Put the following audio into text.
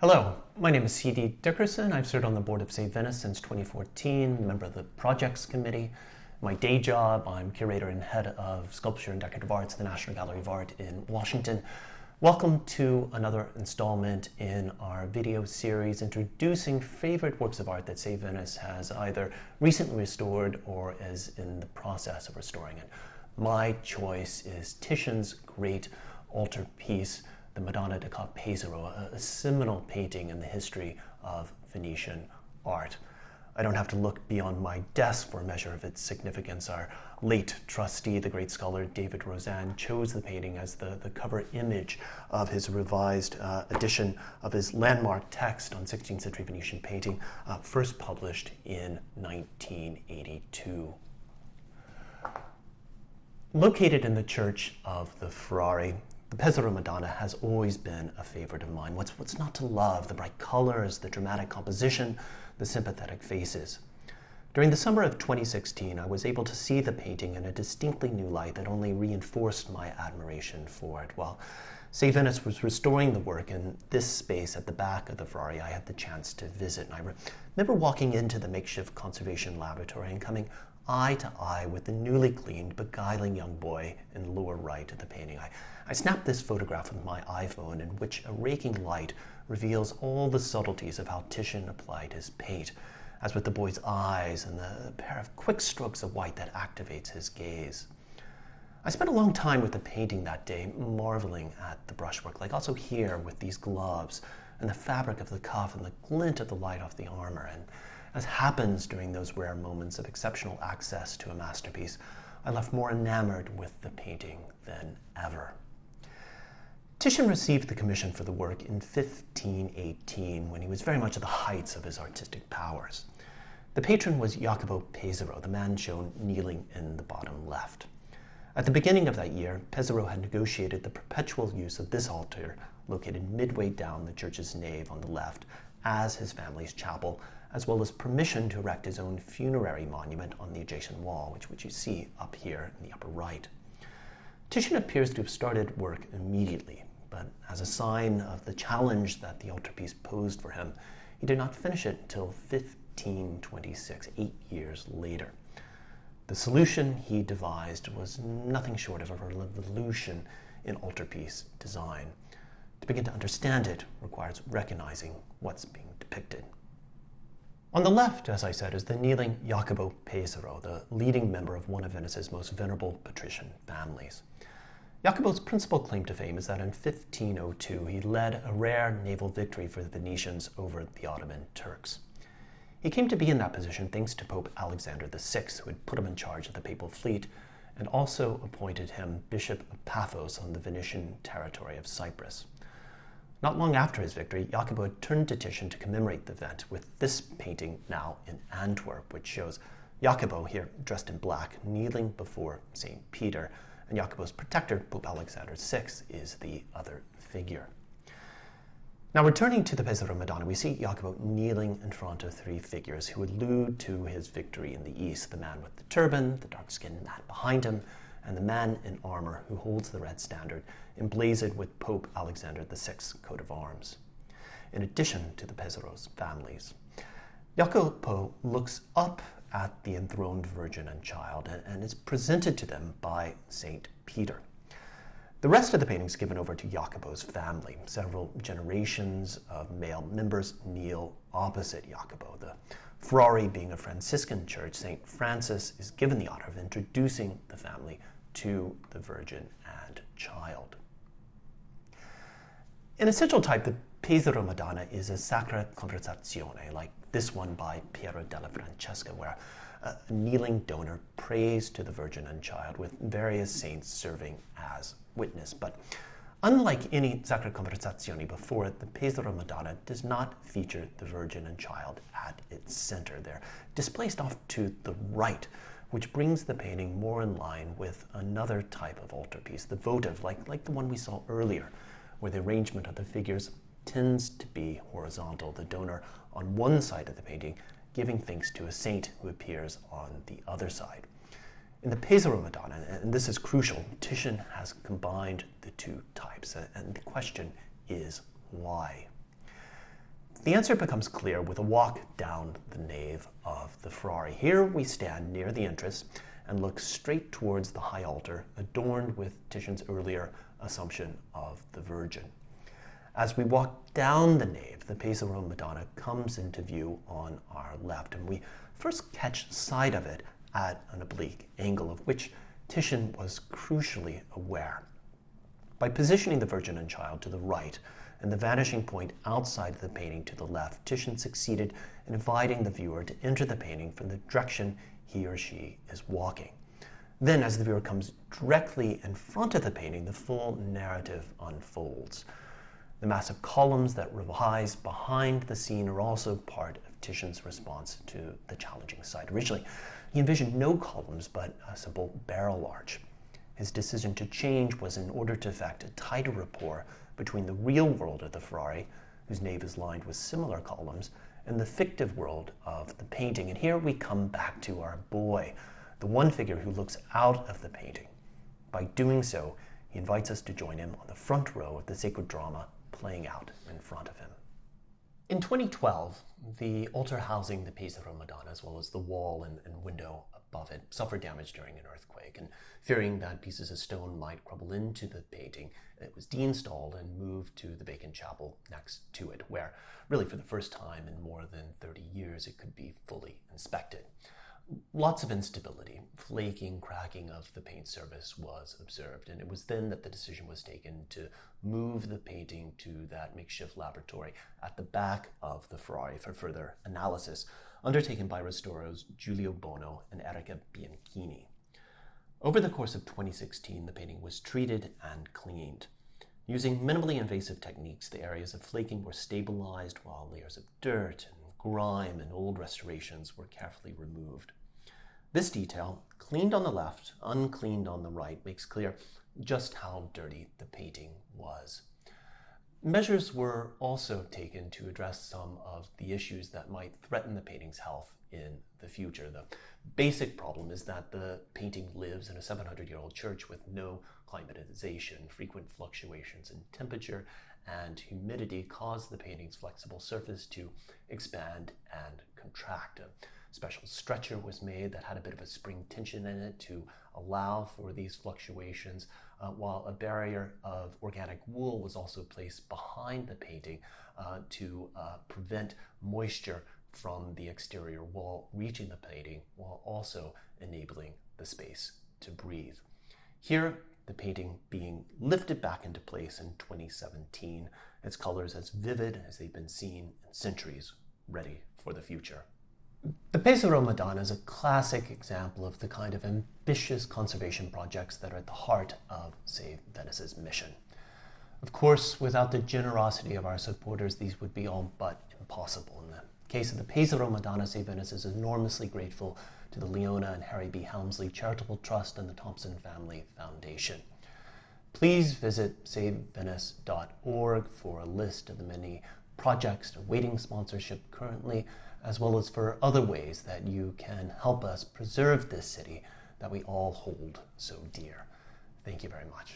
Hello, my name is C.D. Dickerson. I've served on the board of Save Venice since 2014, member of the Projects Committee. My day job, I'm curator and head of sculpture and decorative arts at the National Gallery of Art in Washington. Welcome to another installment in our video series introducing favorite works of art that Save Venice has either recently restored or is in the process of restoring it. My choice is Titian's great altarpiece, the Madonna di Pesaro, a seminal painting in the history of Venetian art. I don't have to look beyond my desk for a measure of its significance. Our late trustee, the great scholar David Rosan, chose the painting as the cover image of his revised edition of his landmark text on 16th century Venetian painting, first published in 1982. Located in the Church of the Frari, the Pesaro Madonna has always been a favorite of mine. What's not to love? The bright colors, the dramatic composition, the sympathetic faces. During the summer of 2016, I was able to see the painting in a distinctly new light that only reinforced my admiration for it. While Save Venice was restoring the work in this space at the back of the Frari, I had the chance to visit. And I remember walking into the makeshift conservation laboratory and coming eye to eye with the newly cleaned, beguiling young boy in the lower right of the painting. I snapped this photograph with my iPhone, in which a raking light reveals all the subtleties of how Titian applied his paint, as with the boy's eyes and the pair of quick strokes of white that activates his gaze. I spent a long time with the painting that day, marveling at the brushwork, like also here with these gloves and the fabric of the cuff and the glint of the light off the armor. And as happens during those rare moments of exceptional access to a masterpiece, I left more enamored with the painting than ever. Titian received the commission for the work in 1518, when he was very much at the heights of his artistic powers. The patron was Jacopo Pesaro, the man shown kneeling in the bottom left. At the beginning of that year, Pesaro had negotiated the perpetual use of this altar, located midway down the church's nave on the left, as his family's chapel, as well as permission to erect his own funerary monument on the adjacent wall, which you see up here in the upper right. Titian appears to have started work immediately, but as a sign of the challenge that the altarpiece posed for him, he did not finish it until 1526, 8 years later. The solution he devised was nothing short of a revolution in altarpiece design. To begin to understand it requires recognizing what's being depicted. On the left, as I said, is the kneeling Jacopo Pesaro, the leading member of one of Venice's most venerable patrician families. Jacopo's principal claim to fame is that in 1502 he led a rare naval victory for the Venetians over the Ottoman Turks. He came to be in that position thanks to Pope Alexander VI, who had put him in charge of the papal fleet and also appointed him Bishop of Paphos on the Venetian territory of Cyprus. Not long after his victory, Jacopo had turned to Titian to commemorate the event with this painting now in Antwerp, which shows Jacopo, here dressed in black, kneeling before St. Peter, and Jacopo's protector, Pope Alexander VI, is the other figure. Now, returning to the Pesaro Madonna, we see Jacopo kneeling in front of three figures who allude to his victory in the east: the man with the turban, the dark-skinned man behind him, and the man in armor who holds the red standard, emblazoned with Pope Alexander VI's coat of arms. In addition to the Pesaro's families, Jacopo looks up at the enthroned Virgin and Child and is presented to them by St. Peter. The rest of the painting is given over to Jacopo's family. Several generations of male members kneel opposite Jacopo. The Frari being a Franciscan church, St. Francis is given the honor of introducing the family to the Virgin and Child. In essential type, the Pesaro Madonna is a Sacra Conversazione, like this one by Piero della Francesca, where a kneeling donor prays to the Virgin and Child with various saints serving as witness. But unlike any Sacra Conversazione before it, the Pesaro Madonna does not feature the Virgin and Child at its center. They're displaced off to the right, which brings the painting more in line with another type of altarpiece, the votive, like the one we saw earlier, where the arrangement of the figures tends to be horizontal, the donor on one side of the painting giving thanks to a saint who appears on the other side. In the Pesaro Madonna, and this is crucial, Titian has combined the two types, and the question is why? The answer becomes clear with a walk down the nave of the Frari. Here we stand near the entrance and look straight towards the high altar adorned with Titian's earlier Assumption of the Virgin. As we walk down the nave, the Pesaro Madonna comes into view on our left, and we first catch sight of it at an oblique angle, of which Titian was crucially aware. By positioning the Virgin and Child to the right and the vanishing point outside the painting to the left, Titian succeeded in inviting the viewer to enter the painting from the direction he or she is walking. Then, as the viewer comes directly in front of the painting, the full narrative unfolds. The massive columns that rise behind the scene are also part of Titian's response to the challenging site. Originally, he envisioned no columns but a simple barrel arch. His decision to change was in order to effect a tighter rapport between the real world of the Frari, whose nave is lined with similar columns, and the fictive world of the painting. And here we come back to our boy, the one figure who looks out of the painting. By doing so, he invites us to join him on the front row of the sacred drama playing out in front of him. In 2012, the altar housing the Pesaro Madonna, as well as the wall and window above it, suffered damage during an earthquake, and fearing that pieces of stone might crumble into the painting, it was deinstalled and moved to the vacant chapel next to it, where, really for the first time in more than 30 years, it could be fully inspected. Lots of instability, flaking, cracking of the paint surface was observed, and it was then that the decision was taken to move the painting to that makeshift laboratory at the back of the Frari for further analysis, undertaken by restorers Giulio Bono and Erika Bianchini. Over the course of 2016, the painting was treated and cleaned. Using minimally invasive techniques, the areas of flaking were stabilized while layers of dirt and grime and old restorations were carefully removed. This detail, cleaned on the left, uncleaned on the right, makes clear just how dirty the painting was. Measures were also taken to address some of the issues that might threaten the painting's health in the future. The basic problem is that the painting lives in a 700-year-old church with no climatization. Frequent fluctuations in temperature and humidity cause the painting's flexible surface to expand and contract. A special stretcher was made that had a bit of a spring tension in it to allow for these fluctuations, while a barrier of organic wool was also placed behind the painting to prevent moisture from the exterior wall reaching the painting, while also enabling the space to breathe. Here, the painting being lifted back into place in 2017, its colors as vivid as they've been seen in centuries, ready for the future. The Pesaro Madonna is a classic example of the kind of ambitious conservation projects that are at the heart of Save Venice's mission. Of course, without the generosity of our supporters, these would be all but impossible. In the case of the Pesaro Madonna, Save Venice is enormously grateful to the Leona and Harry B. Helmsley Charitable Trust and the Thompson Family Foundation. Please visit savevenice.org for a list of the many projects awaiting sponsorship currently, as well as for other ways that you can help us preserve this city that we all hold so dear. Thank you very much.